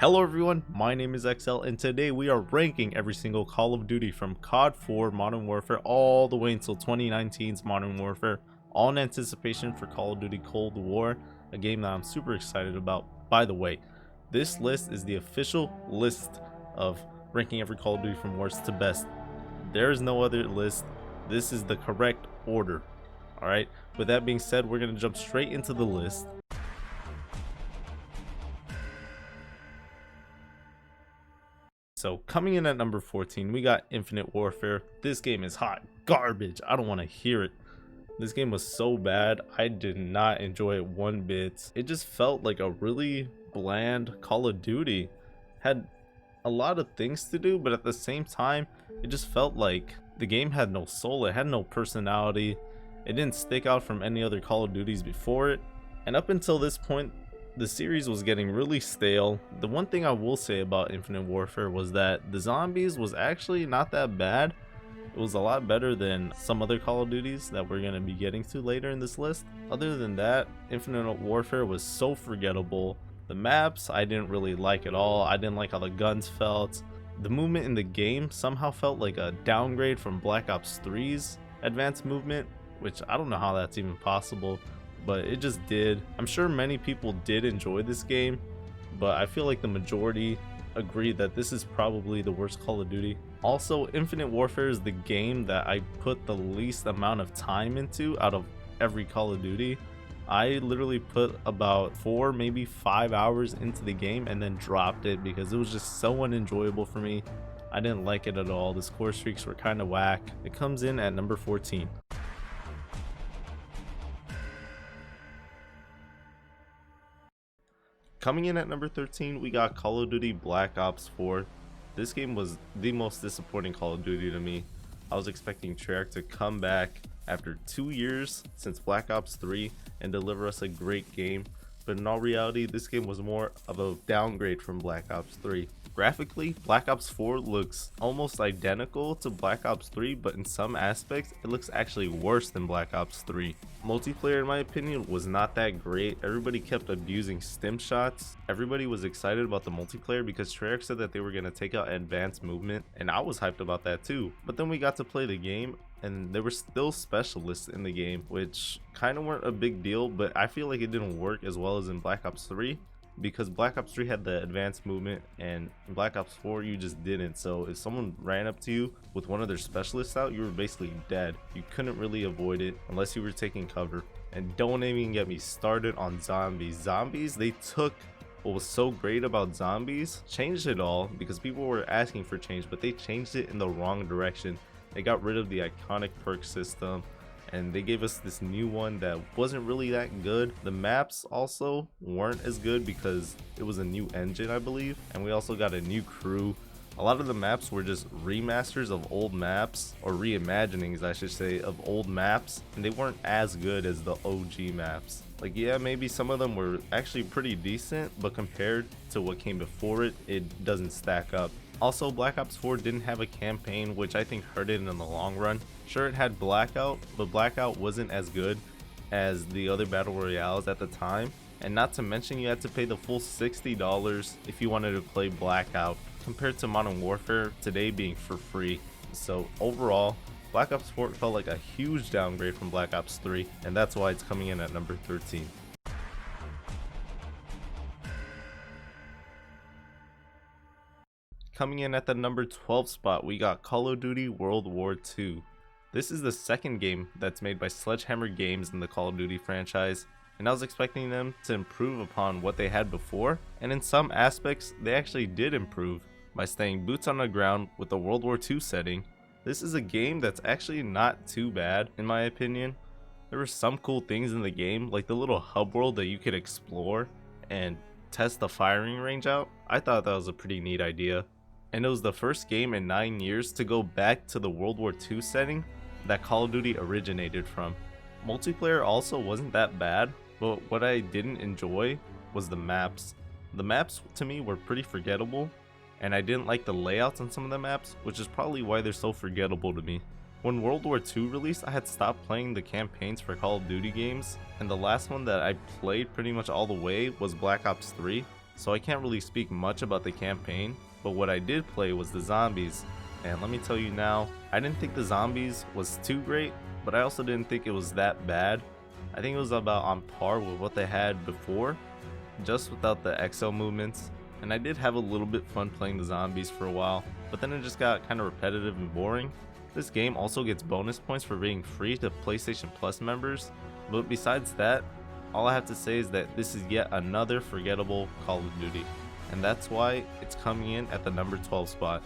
Hello everyone, my name is XL and today we are ranking every single Call of Duty from COD 4 Modern Warfare all the way until 2019's Modern Warfare, all in anticipation for Call of Duty Cold War, a game that I'm super excited about. By the way, this list is the official list of ranking every Call of Duty from worst to best. There is no other list. This is the correct order. Alright, with that being said, we're going to jump straight into the list. So coming in at number 14, we got Infinite Warfare. This game is hot garbage. I don't want to hear it. This game was so bad. I did not enjoy it one bit. It just felt like a really bland Call of Duty. Had a lot of things to do, but at the same time, it just felt like the game had no soul. It had no personality. It didn't stick out from any other Call of Duties before it. And up until this point, the series was getting really stale. The one thing I will say about Infinite Warfare was that the zombies was actually not that bad. It was a lot better than some other Call of Duties that we're going to be getting to later in this list. Other than that, Infinite Warfare was so forgettable. The maps I didn't really like at all. I didn't like how the guns felt. The movement in the game somehow felt like a downgrade from Black Ops 3's advanced movement, which I don't know how that's even possible, but it just did. I'm sure many people did enjoy this game, but I feel like the majority agree that this is probably the worst Call of Duty. Also, Infinite Warfare is the game that I put the least amount of time into out of every Call of Duty. I literally put about 4, maybe 5 hours into the game and then dropped it because it was just so unenjoyable for me. I didn't like it at all. The score streaks were kind of whack. It comes in at number 14. Coming in at number 13, we got Call of Duty Black Ops 4. This game was the most disappointing Call of Duty to me. I was expecting Treyarch to come back after 2 years since Black Ops 3 and deliver us a great game, but in all reality, this game was more of a downgrade from Black Ops 3. Graphically, Black Ops 4 looks almost identical to Black Ops 3, but in some aspects, it looks actually worse than Black Ops 3. Multiplayer, in my opinion, was not that great. Everybody kept abusing stim shots. Everybody was excited about the multiplayer because Treyarch said that they were going to take out advanced movement, and I was hyped about that too. But then we got to play the game, and there were still specialists in the game, which kind of weren't a big deal, but I feel like it didn't work as well as in Black Ops 3. Because Black Ops 3 had the advanced movement and in Black Ops 4 you just didn't. So if someone ran up to you with one of their specialists out, you were basically dead. You couldn't really avoid it unless you were taking cover. And don't even get me started on zombies. Zombies, they took what was so great about zombies, changed it all because people were asking for change, but they changed it in the wrong direction. They got rid of the iconic perk system, and they gave us this new one that wasn't really that good. The maps also weren't as good because it was a new engine, I believe, and we also got a new crew. A lot of the maps were just remasters of old maps, or reimaginings I should say, of old maps, and they weren't as good as the OG maps. Like, yeah, maybe some of them were actually pretty decent, but compared to what came before it, it doesn't stack up. Also, Black Ops 4 didn't have a campaign, which I think hurt it in the long run. Sure, it had Blackout, but Blackout wasn't as good as the other battle royales at the time. And not to mention, you had to pay the full $60 if you wanted to play Blackout, compared to Modern Warfare today being for free. So overall, Black Ops 4 felt like a huge downgrade from Black Ops 3, and that's why it's coming in at number 13. Coming in at the number 12 spot, we got Call of Duty World War II. This is the second game that's made by Sledgehammer Games in the Call of Duty franchise, and I was expecting them to improve upon what they had before, and in some aspects, they actually did improve by staying boots on the ground with the World War II setting. This is a game that's actually not too bad, in my opinion. There were some cool things in the game, like the little hub world that you could explore and test the firing range out. I thought that was a pretty neat idea. And it was the first game in 9 years to go back to the World War II setting that Call of Duty originated from. Multiplayer also wasn't that bad, but what I didn't enjoy was the maps. The maps to me were pretty forgettable, and I didn't like the layouts on some of the maps, which is probably why they're so forgettable to me. When World War II released, I had stopped playing the campaigns for Call of Duty games, and the last one that I played pretty much all the way was Black Ops 3. so I can't really speak much about the campaign, but what I did play was the zombies. And let me tell you now, I didn't think the zombies was too great, but I also didn't think it was that bad. I think it was about on par with what they had before, just without the exo movements. And I did have a little bit fun playing the zombies for a while, but then it just got kind of repetitive and boring. This game also gets bonus points for being free to PlayStation Plus members, but besides that, all I have to say is that this is yet another forgettable Call of Duty, and that's why it's coming in at the number 12 spot.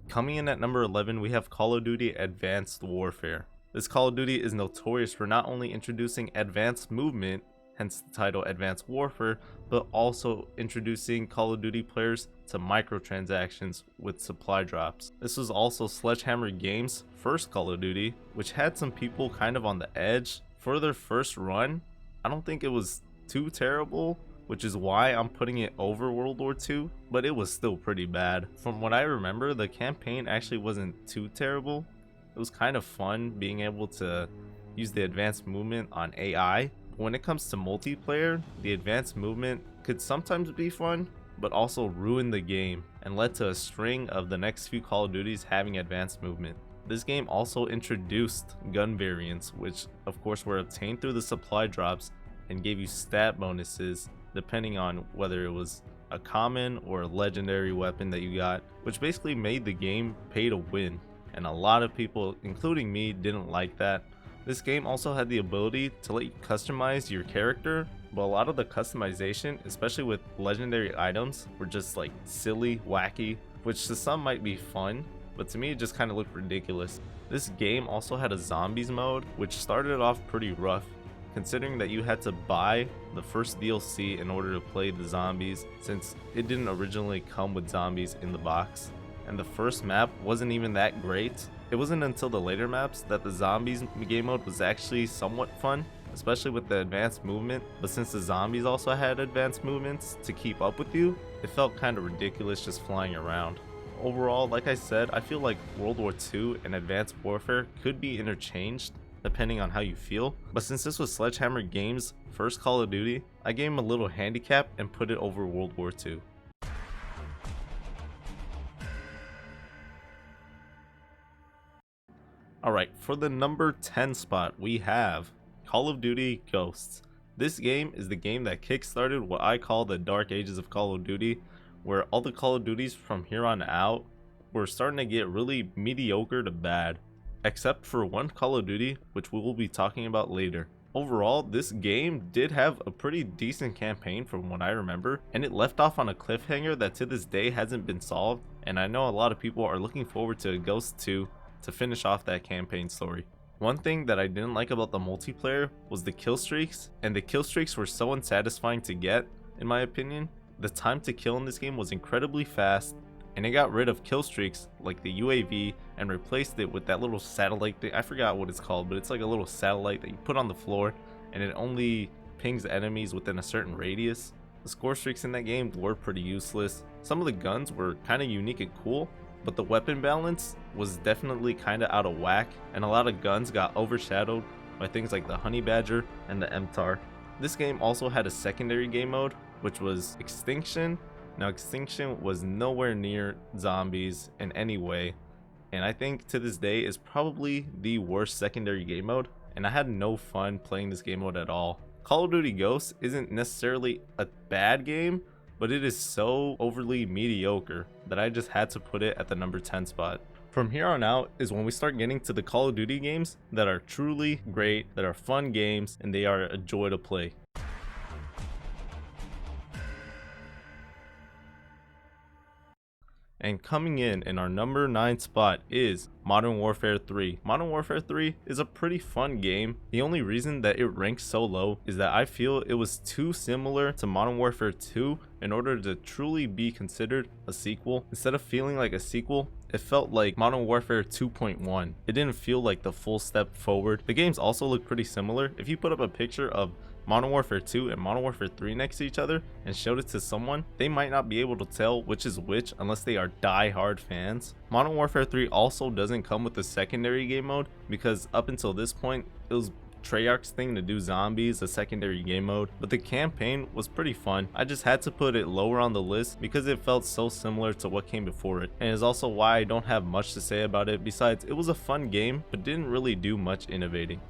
Coming in at number 11, we have Call of Duty Advanced Warfare. This Call of Duty is notorious for not only introducing advanced movement, hence the title Advanced Warfare, but also introducing Call of Duty players to microtransactions with supply drops. This was also Sledgehammer Games' first Call of Duty, which had some people kind of on the edge. For their first run, I don't think it was too terrible, which is why I'm putting it over World War II, but it was still pretty bad. From what I remember, the campaign actually wasn't too terrible. It was kind of fun being able to use the advanced movement on AI. When it comes to multiplayer, the advanced movement could sometimes be fun, but also ruin the game and led to a string of the next few Call of Duties having advanced movement. This game also introduced gun variants, which of course were obtained through the supply drops and gave you stat bonuses depending on whether it was a common or a legendary weapon that you got, which basically made the game pay to win. And a lot of people, including me, didn't like that. This game also had the ability to let you customize your character, but a lot of the customization, especially with legendary items, were just like silly, wacky, which to some might be fun, but to me it just kind of looked ridiculous. This game also had a zombies mode, which started off pretty rough, considering that you had to buy the first DLC in order to play the zombies, since it didn't originally come with zombies in the box. And the first map wasn't even that great. It wasn't until the later maps that the zombies game mode was actually somewhat fun, especially with the advanced movement, but since the zombies also had advanced movements to keep up with you, it felt kind of ridiculous just flying around. Overall, like I said, I feel like World War II and Advanced Warfare could be interchanged depending on how you feel, but since this was Sledgehammer Games' first Call of Duty, I gave him a little handicap and put it over World War II. Alright, for the number 10 spot, we have Call of Duty Ghosts. This game is the game that kickstarted what I call the dark ages of Call of Duty, where all the Call of Duties from here on out were starting to get really mediocre to bad, except for one Call of Duty, which we will be talking about later. Overall, this game did have a pretty decent campaign from what I remember, and it left off on a cliffhanger that to this day hasn't been solved, and I know a lot of people are looking forward to Ghosts 2 to finish off that campaign story. One thing that I didn't like about the multiplayer was the kill streaks, and the kill streaks were so unsatisfying to get, in my opinion. The time to kill in this game was incredibly fast, and it got rid of kill streaks like the UAV and replaced it with that little satellite thing. I forgot what it's called, but it's like a little satellite that you put on the floor and it only pings enemies within a certain radius. The score streaks in that game were pretty useless. Some of the guns were kind of unique and cool, but the weapon balance was definitely kind of out of whack, and a lot of guns got overshadowed by things like the Honey Badger and the MTAR. This game also had a secondary game mode, which was Extinction. Now Extinction was nowhere near zombies in any way, and I think to this day is probably the worst secondary game mode, and I had no fun playing this game mode at all. Call of Duty Ghosts isn't necessarily a bad game, but it is so overly mediocre that I just had to put it at the number 10 spot. From here on out is when we start getting to the Call of Duty games that are truly great, that are fun games, and they are a joy to play. And coming in our number 9 spot is Modern Warfare 3. Modern Warfare 3 is a pretty fun game. The only reason that it ranks so low is that I feel it was too similar to Modern Warfare 2 in order to truly be considered a sequel. Instead of feeling like a sequel, it felt like Modern Warfare 2.1. It didn't feel like the full step forward. The games also look pretty similar. If you put up a picture of Modern Warfare 2 and Modern Warfare 3 next to each other and showed it to someone, they might not be able to tell which is which unless they are die-hard fans. Modern Warfare 3 also doesn't come with a secondary game mode because up until this point it was Treyarch's thing to do zombies, a secondary game mode, but the campaign was pretty fun. I just had to put it lower on the list because it felt so similar to what came before it, and is also why I don't have much to say about it besides it was a fun game but didn't really do much innovating.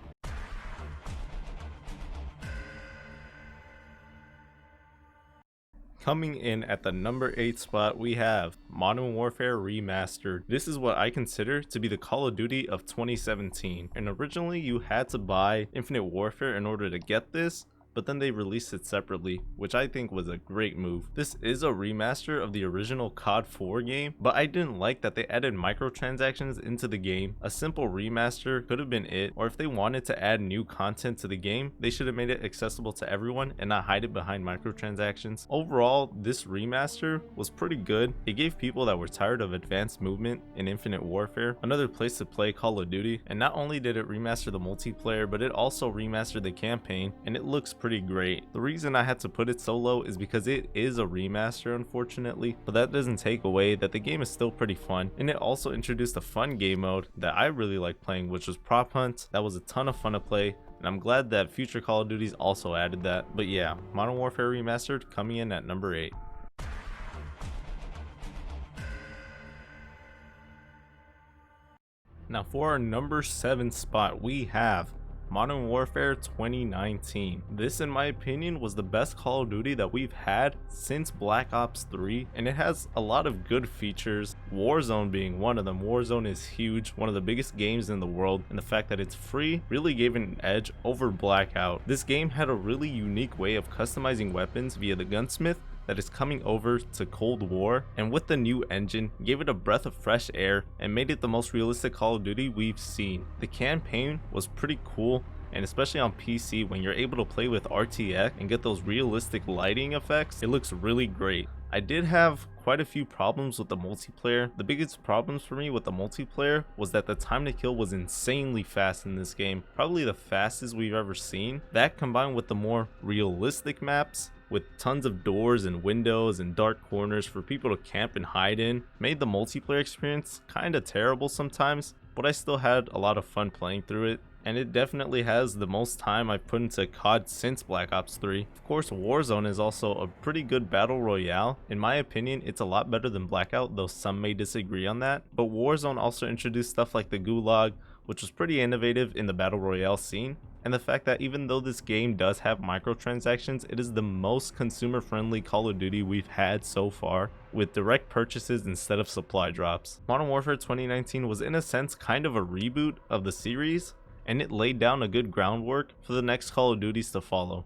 Coming in at the number 8 spot, we have Modern Warfare Remastered. This is what I consider to be the Call of Duty of 2017. And originally you had to buy Infinite Warfare in order to get this, but then they released it separately, which I think was a great move. This is a remaster of the original COD 4 game, but I didn't like that they added microtransactions into the game. A simple remaster could have been it, or if they wanted to add new content to the game, they should have made it accessible to everyone and not hide it behind microtransactions. Overall, this remaster was pretty good. It gave people that were tired of advanced movement in Infinite Warfare another place to play Call of Duty, and not only did it remaster the multiplayer, but it also remastered the campaign, and it looks pretty great. The reason I had to put it so low is because it is a remaster, unfortunately, but that doesn't take away that the game is still pretty fun, and it also introduced a fun game mode that I really like playing, which was Prop Hunt. That was a ton of fun to play, and I'm glad that future Call of Duties also added that. But yeah, Modern Warfare Remastered coming in at number 8. Now for our number 7 spot, we have Modern Warfare 2019. This, in my opinion, was the best Call of Duty that we've had since Black Ops 3, and it has a lot of good features, Warzone being one of them. Warzone is huge, one of the biggest games in the world, and the fact that it's free really gave it an edge over Blackout. This game had a really unique way of customizing weapons via the gunsmith that is coming over to Cold War, and with the new engine gave it a breath of fresh air and made it the most realistic Call of Duty we've seen. The campaign was pretty cool, and especially on PC when you're able to play with RTX and get those realistic lighting effects, it looks really great. I did have quite a few problems with the multiplayer. The biggest problems for me with the multiplayer was that the time to kill was insanely fast in this game, probably the fastest we've ever seen. That combined with the more realistic maps with tons of doors and windows and dark corners for people to camp and hide in made the multiplayer experience kinda terrible sometimes, but I still had a lot of fun playing through it, and it definitely has the most time I've put into COD since Black Ops 3. Of course, Warzone is also a pretty good battle royale. In my opinion, it's a lot better than Blackout, though some may disagree on that, but Warzone also introduced stuff like the Gulag, which was pretty innovative in the battle royale scene, and the fact that even though this game does have microtransactions, it is the most consumer friendly Call of Duty we've had so far, with direct purchases instead of supply drops. Modern Warfare 2019 was in a sense kind of a reboot of the series, and it laid down a good groundwork for the next Call of Duties to follow.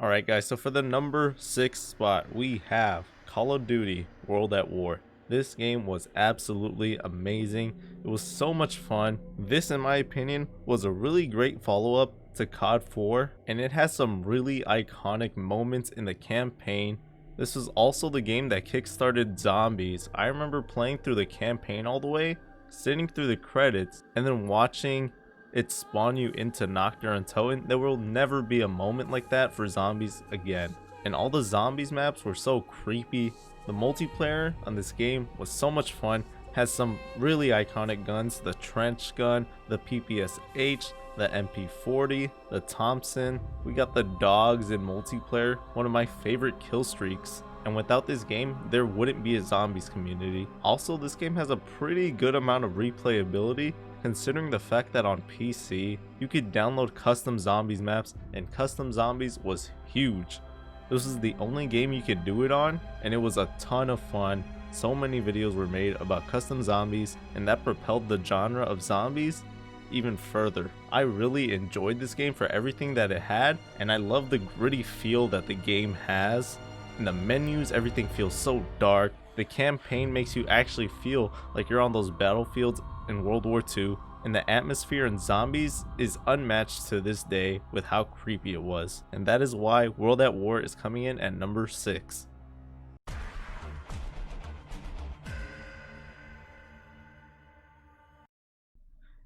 Alright guys, so for the number 6 spot, we have Call of Duty World at War. This game was absolutely amazing. It was so much fun. This, in my opinion, was a really great follow-up to COD 4, and it has some really iconic moments in the campaign. This was also the game that kickstarted zombies. I remember playing through the campaign all the way, sitting through the credits, and then watching it spawn you into Nocturne and Toten. There will never be a moment like that for zombies again. And all the zombies maps were so creepy. The multiplayer on this game was so much fun. Has some really iconic guns, the trench gun, the PPSH, the MP40, the Thompson. We got the dogs in multiplayer, one of my favorite kill streaks. And without this game, there wouldn't be a zombies community. Also, this game has a pretty good amount of replayability, considering the fact that on PC, you could download custom zombies maps, and custom zombies was huge. This was the only game you could do it on, and it was a ton of fun. So many videos were made about custom zombies, and that propelled the genre of zombies even further. I really enjoyed this game for everything that it had, and I love the gritty feel that the game has. In the menus, everything feels so dark. The campaign makes you actually feel like you're on those battlefields in World War II, and the atmosphere in zombies is unmatched to this day with how creepy it was. And that is why World at War is coming in at number 6.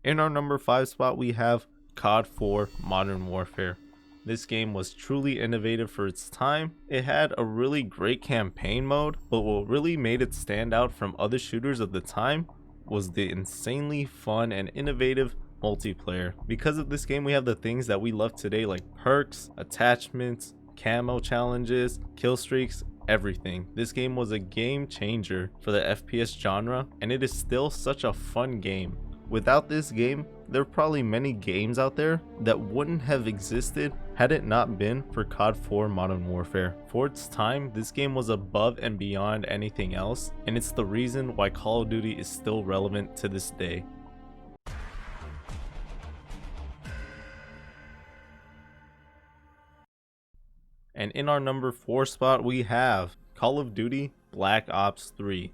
In our number 5 spot, we have COD 4 Modern Warfare. This game was truly innovative for its time. It had a really great campaign mode, but what really made it stand out from other shooters of the time was the insanely fun and innovative multiplayer. Because of this game, we have the things that we love today, like perks, attachments, camo challenges, kill streaks, everything. This game was a game changer for the FPS genre, and it is still such a fun game. Without this game, there are probably many games out there that wouldn't have existed had it not been for COD 4 Modern Warfare. For its time, this game was above and beyond anything else, and it's the reason why Call of Duty is still relevant to this day. And in our number 4 spot, we have Call of Duty Black Ops 3.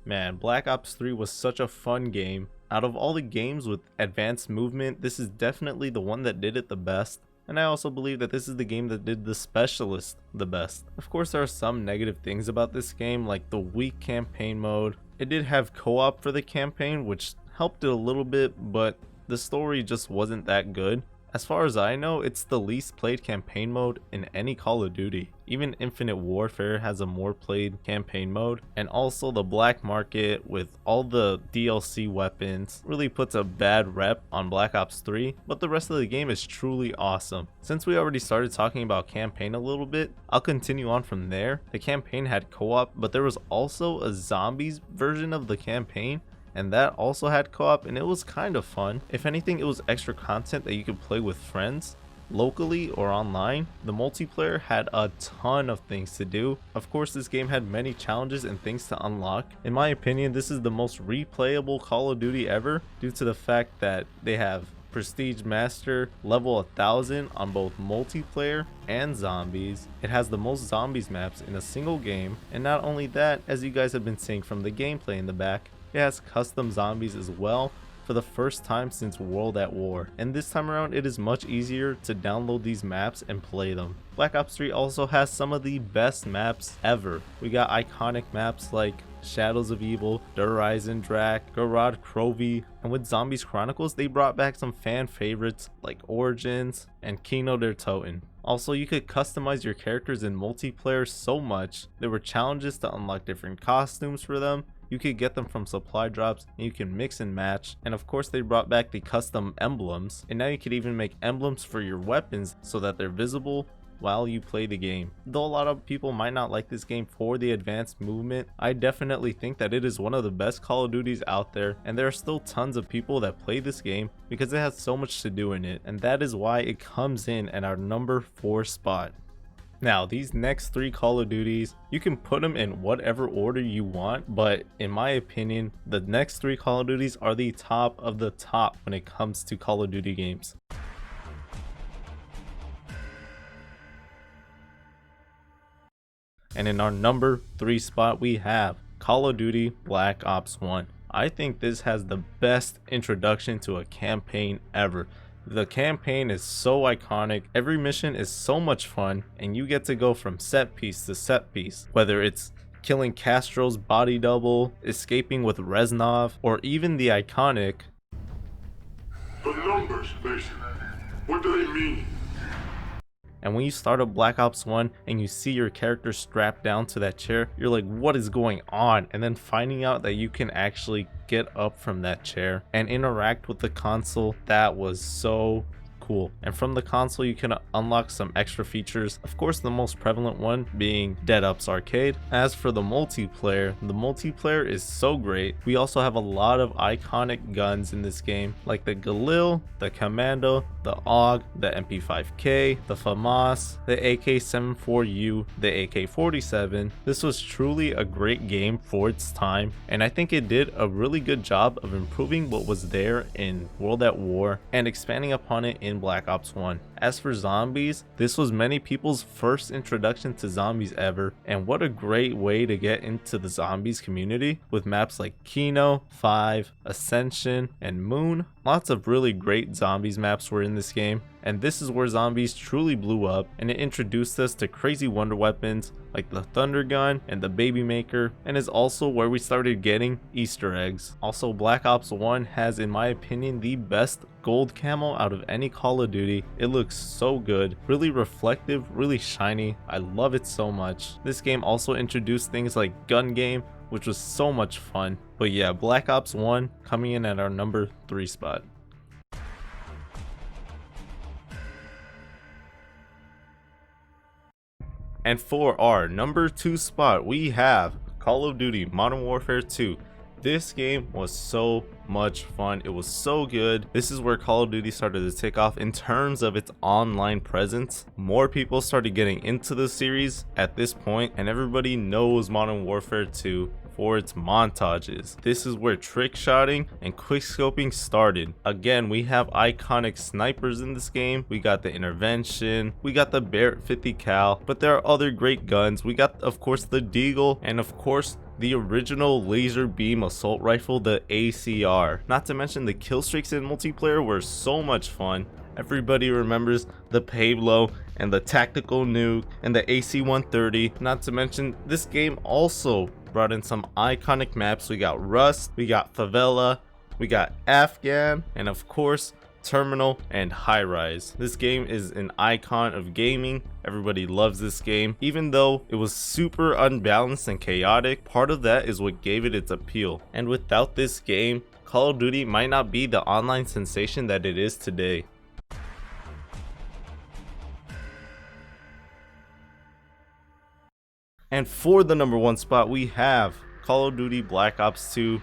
Man, Black Ops 3 was such a fun game. Out of all the games with advanced movement, this is definitely the one that did it the best. And I also believe that this is the game that did the Specialist the best. Of course, there are some negative things about this game, like the weak campaign mode. It did have co-op for the campaign, which helped it a little bit, but the story just wasn't that good. As far as I know, it's the least played campaign mode in any Call of Duty. Even Infinite Warfare has a more played campaign mode, and also the black market with all the DLC weapons really puts a bad rep on Black Ops 3, but the rest of the game is truly awesome. Since we already started talking about campaign a little bit, I'll continue on from there. The campaign had co-op, but there was also a zombies version of the campaign, and that also had co-op, and it was kind of fun. If anything, it was extra content that you could play with friends locally or online. The multiplayer had a ton of things to do. Of course, this game had many challenges and things to unlock. In my opinion, this is the most replayable Call of Duty ever, due to the fact that they have Prestige Master level 1000 on both multiplayer and zombies. It has the most zombies maps in a single game, and not only that, as you guys have been seeing from the gameplay in the back, it has custom zombies as well for the first time since World at War, and this time around it is much easier to download these maps and play them. Black Ops 3 also has some of the best maps ever. We got iconic maps like Shadows of Evil, Der Riesendrak, Garad Krovi, and with Zombies Chronicles they brought back some fan favorites like Origins and Kino der Toten. Also, you could customize your characters in multiplayer so much. There were challenges to unlock different costumes for them. You could get them from supply drops, and you can mix and match. And of course, they brought back the custom emblems, and now you could even make emblems for your weapons so that they're visible while you play the game. Though a lot of people might not like this game for the advanced movement, I definitely think that it is one of the best Call of Duties out there, and there are still tons of people that play this game because it has so much to do in it, and that is why it comes in at our number 4 spot. Now, these next 3 Call of Duties, you can put them in whatever order you want, but in my opinion, the next 3 Call of Duties are the top of the top when it comes to Call of Duty games. And in our number 3 spot, we have Call of Duty Black Ops 1. I think this has the best introduction to a campaign ever. The campaign is so iconic, every mission is so much fun, and you get to go from set piece to set piece, whether it's killing Castro's body double, escaping with Reznov, or even the iconic The numbers, Mason. What do they mean? And when you start up Black Ops 1 and you see your character strapped down to that chair, you're like, what is going on? And then finding out that you can actually get up from that chair and interact with the console, that was so cool. And from the console you can unlock some extra features, of course the most prevalent one being Dead Ups Arcade. As for the multiplayer is so great. We also have a lot of iconic guns in this game, like the Galil, the Commando, the AUG, the MP5K, the FAMAS, the AK-74U, the AK-47. This was truly a great game for its time, and I think it did a really good job of improving what was there in World at War and expanding upon it in Black Ops 1. As for zombies, this was many people's first introduction to zombies ever, and what a great way to get into the zombies community with maps like Kino, 5, Ascension, and Moon. Lots of really great zombies maps were in this game, and this is where zombies truly blew up, and it introduced us to crazy wonder weapons like the thunder gun and the baby maker, and is also where we started getting Easter eggs. Also, Black Ops 1 has, in my opinion, the best gold camo out of any Call of Duty. It looks so good, really reflective, really shiny. I love it so much. This game also introduced things like gun game, which was so much fun. But yeah, Black Ops 1 coming in at our number 3 spot. And for our number 2 spot, we have Call of Duty Modern Warfare 2. This game was so much fun. It was so good. This is where Call of Duty started to take off in terms of its online presence. More people started getting into the series at this point, and everybody knows Modern Warfare 2 for its montages. This is where trick shotting and quickscoping started. Again, we have iconic snipers in this game. We got the intervention, we got the Barrett 50 cal, but there are other great guns. We got, of course, the Deagle, and of course the original laser beam assault rifle, the ACR. Not to mention the kill streaks in multiplayer were so much fun. Everybody remembers the Pablo and the tactical nuke and the AC-130. Not to mention, this game also brought in some iconic maps. We got Rust, we got Favela, we got Afghan, and of course Terminal and High Rise. This game is an icon of gaming. Everybody loves this game. Even though it was super unbalanced and chaotic, part of that is what gave it its appeal. And without this game, Call of Duty might not be the online sensation that it is today. And for the number 1 spot, we have Call of Duty Black Ops 2.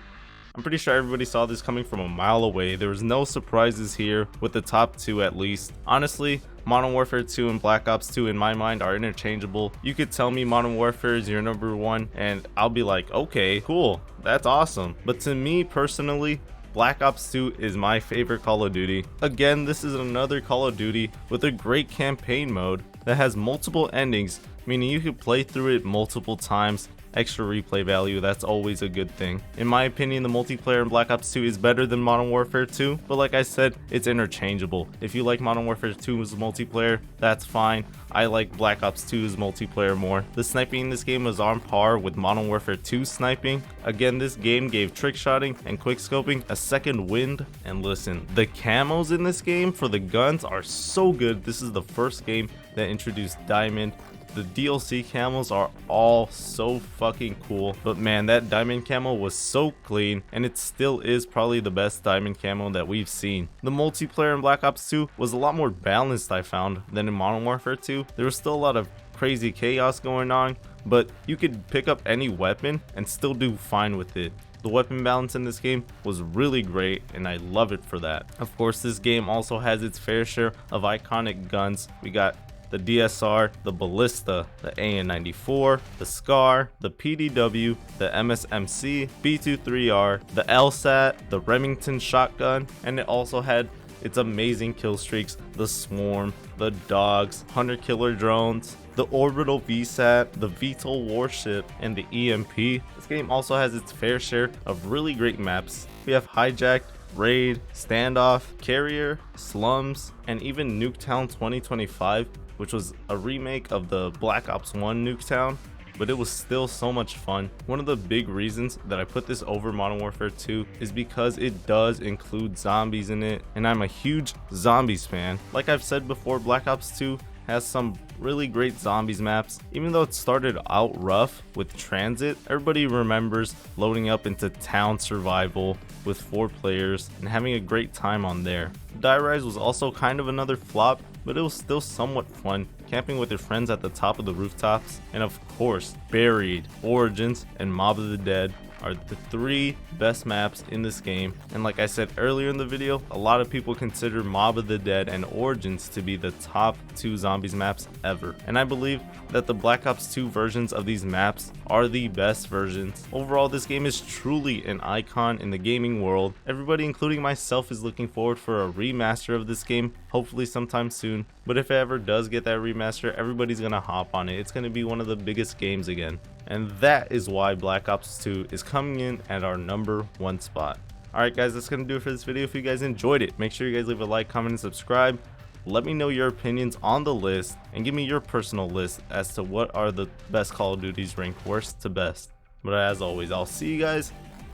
I'm pretty sure everybody saw this coming from a mile away. There was no surprises here with the top 2 at least. Honestly, Modern Warfare 2 and Black Ops 2 in my mind are interchangeable. You could tell me Modern Warfare is your number 1 and I'll be like, okay, cool, that's awesome. But to me personally, Black Ops 2 is my favorite Call of Duty. Again, this is another Call of Duty with a great campaign mode that has multiple endings, meaning you could play through it multiple times. Extra replay value, that's always a good thing. In my opinion, the multiplayer in Black Ops 2 is better than Modern Warfare 2, but like I said, it's interchangeable. If you like Modern Warfare 2's multiplayer, that's fine. I like Black Ops 2's multiplayer more. The sniping in this game was on par with Modern Warfare 2 sniping. Again, this game gave trick shotting and quickscoping a second wind. And listen, the camos in this game for the guns are so good. This is the first game that introduced Diamond. The DLC camos are all so fucking cool, but man, that diamond camo was so clean, and it still is probably the best diamond camo that we've seen. The multiplayer in Black Ops 2 was a lot more balanced, I found, than in Modern Warfare 2. There was still a lot of crazy chaos going on, but you could pick up any weapon and still do fine with it. The weapon balance in this game was really great, and I love it for that. Of course, this game also has its fair share of iconic guns. We got the DSR, the Ballista, the AN-94, the SCAR, the PDW, the MSMC, B23R, the LSAT, the Remington shotgun, and it also had its amazing kill streaks, the Swarm, the Dogs, Hunter Killer drones, the Orbital VSAT, the VTOL warship, and the EMP. This game also has its fair share of really great maps. We have Hijacked, Raid, Standoff, Carrier, Slums, and even Nuketown 2025, which was a remake of the Black Ops 1 Nuketown, but it was still so much fun. One of the big reasons that I put this over Modern Warfare 2 is because it does include zombies in it, and I'm a huge zombies fan. Like I've said before, Black Ops 2 has some really great zombies maps. Even though it started out rough with Transit, everybody remembers loading up into Town Survival with 4 players and having a great time on there. Die Rise was also kind of another flop, but it was still somewhat fun, camping with your friends at the top of the rooftops. And of course, Buried, Origins, and Mob of the Dead are the 3 best maps in this game. And like I said earlier in the video, a lot of people consider Mob of the Dead and Origins to be the top 2 zombies maps ever. And I believe that the Black Ops 2 versions of these maps are the best versions. Overall, this game is truly an icon in the gaming world. Everybody, including myself, is looking forward for a remaster of this game, hopefully sometime soon. But if it ever does get that remaster, everybody's gonna hop on it. It's gonna be one of the biggest games again. And that is why Black Ops 2 is coming in at our number 1 spot. Alright guys, that's gonna do it for this video. If you guys enjoyed it, make sure you guys leave a like, comment, and subscribe. Let me know your opinions on the list and give me your personal list as to what are the best Call of Duties ranked worst to best. But as always, I'll see you guys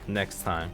next time.